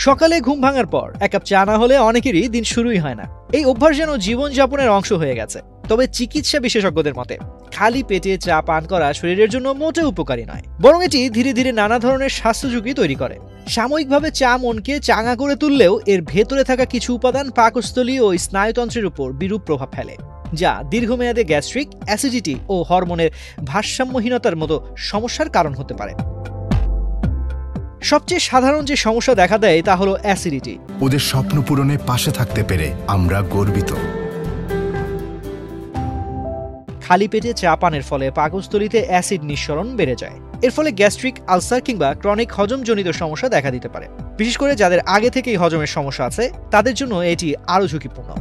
সকালে ঘুম ভাঙার পর এক কাপ চা না হলে অনেকেরই দিন শুরুই হয় না। এই অভ্যাস যেন জীবনযাপনের অংশ হয়ে গেছে। তবে চিকিৎসা বিশেষজ্ঞদের মতে খালি পেটে চা পান করা শরীরের জন্য মোটেও উপকারী নয়, বরং এটি ধীরে ধীরে নানা ধরনের স্বাস্থ্য ঝুঁকি তৈরি করে। সাময়িকভাবে চা মনকে চাঙা করে তুললেও এর ভেতরে থাকা কিছু উপাদান পাকস্থলী ও স্নায়ুতন্ত্রের উপর বিরূপ প্রভাব ফেলে, যা দীর্ঘমেয়াদে গ্যাস্ট্রিক, অ্যাসিডিটি ও হরমোনের ভারসাম্যহীনতার মতো সমস্যার কারণ হতে পারে। সবচেয়ে সাধারণ যে সমস্যা দেখা দেয় তা হলো অ্যাসিডিটি। ওদের স্বপ্ন পূরণে পাশে থাকতে পেরে আমরা গর্বিত। খালি পেটে চা পানের ফলে পাকস্থলীতে অ্যাসিড নিঃসরণ বেড়ে যায়। এর ফলে গ্যাস্ট্রিক আলসার কিংবা ক্রনিক হজমজনিত সমস্যা দেখা দিতে পারে। বিশেষ করে যাদের আগে থেকেই হজমের সমস্যা আছে তাদের জন্য এটি আরও ঝুঁকিপূর্ণ।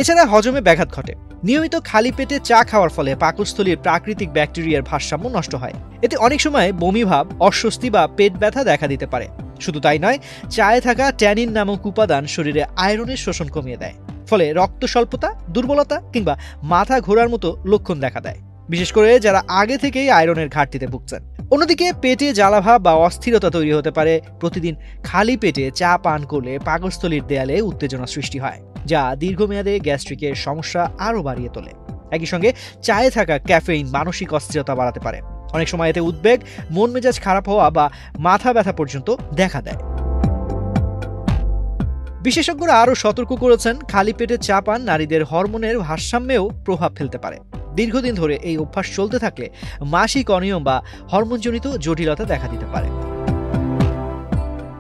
এছাড়া হজমে ব্যাঘাত ঘটে। নিয়মিত খালি পেটে চা খাওয়ার ফলে পাকস্থলীর প্রাকৃতিক ব্যাকটেরিয়ার ভারসাম্য নষ্ট হয়। এতে অনেক সময় বমিভাব, অস্বস্তি বা পেট ব্যথা দেখা দিতে পারে। শুধু তাই নয়, চায়ে থাকা ট্যানিন নামক উপাদান শরীরে আয়রনের শোষণ কমিয়ে দেয়, ফলে রক্ত স্বল্পতা, দুর্বলতা কিংবা মাথা ঘোরার মতো লক্ষণ দেখা দেয়, বিশেষ করে যারা আগে থেকেই আয়রনের ঘাটতিতে ভুগছেন। অন্যদিকে পেটে জ্বালাভাব বা অস্থিরতা তৈরি হতে পারে। প্রতিদিন খালি পেটে চা পান করলে পাকস্থলীর দেয়ালে উত্তেজনা সৃষ্টি হয়, যা দীর্ঘমেয়াদে গ্যাস্ট্রিকের সমস্যা আরও বাড়িয়ে তোলে। একই সঙ্গে চায়ে থাকা ক্যাফেইন মানসিক অস্থিরতা বাড়াতে পারে। অনেক সময় এতে উদ্বেগ, মন মেজাজ খারাপ হওয়া বা মাথা ব্যথা পর্যন্ত দেখা দেয়। বিশেষজ্ঞরা আরও সতর্ক করেছেন, খালি পেটে চা পান নারীদের হরমোনের ভারসাম্যেও প্রভাব ফেলতে পারে। দীর্ঘদিন ধরে এই অভ্যাস চলতে থাকলে মাসিক অনিয়ম বা হরমোনজনিত জটিলতা দেখা দিতে পারে।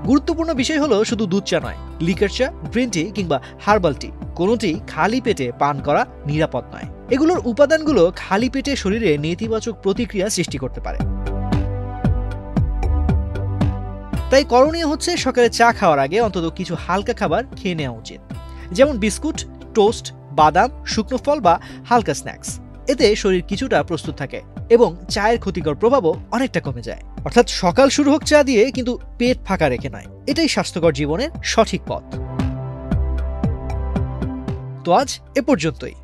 গুরুত্বপূর্ণ বিষয় হলো, শুধু দুধ চা নয়, লিকার চা, গ্রিন টি কিংবা হার্বাল টি কোনোটি খালি পেটে পান করা নিরাপদ নয়। এগুলোর উপাদানগুলো খালি পেটে শরীরে নেতিবাচক প্রতিক্রিয়া সৃষ্টি করতে পারে। তাই করণীয় হচ্ছে সকালে চা খাওয়ার আগে অন্তত কিছু হালকা খাবার খেয়ে নেওয়া উচিত, যেমন বিস্কুট, টোস্ট, বাদাম, শুকনো ফল বা হালকা স্ন্যাক্স। এতে শরীর কিছুটা প্রস্তুত থাকে এবং চায়ের ক্ষতিকর প্রভাবও অনেকটা কমে যায়। অর্থাৎ সকাল শুরু হোক চা দিয়ে, কিন্তু পেট ফাঁকা রেখে নয়। এটাই স্বাস্থ্যকর জীবনের সঠিক পথ। তো আজ এ পর্যন্তই।